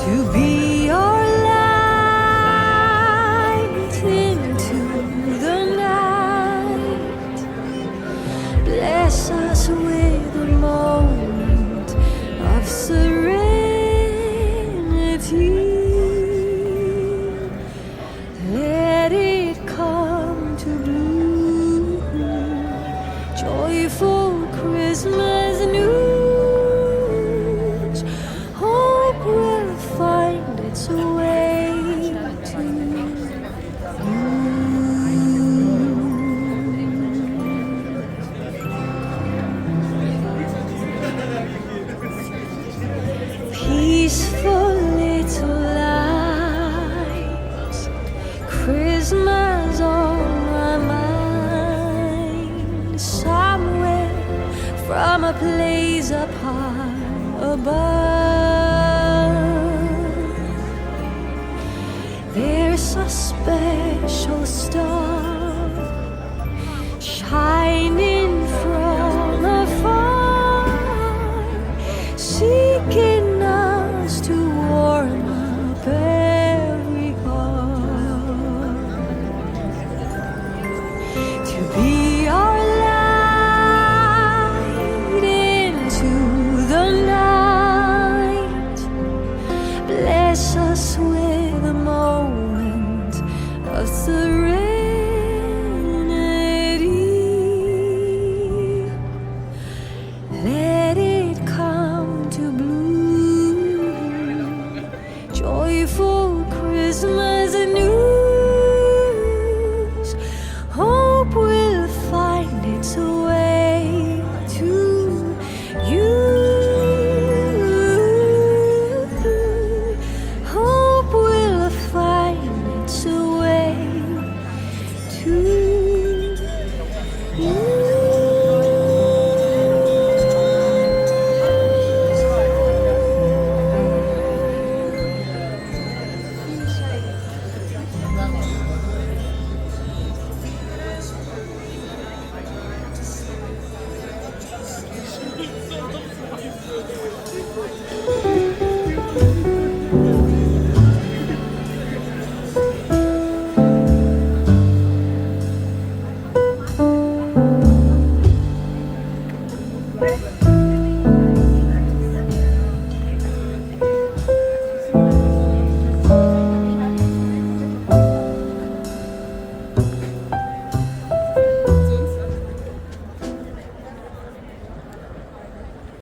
to be your light into the night. Bless us with a moment of serenity. Let it come to bloom. Joyful Christmas news. Hope will find its way to you. Peaceful little lights, Christmas on my mind. Somewhere from a place up high above, there's a special star shining from afar, seeking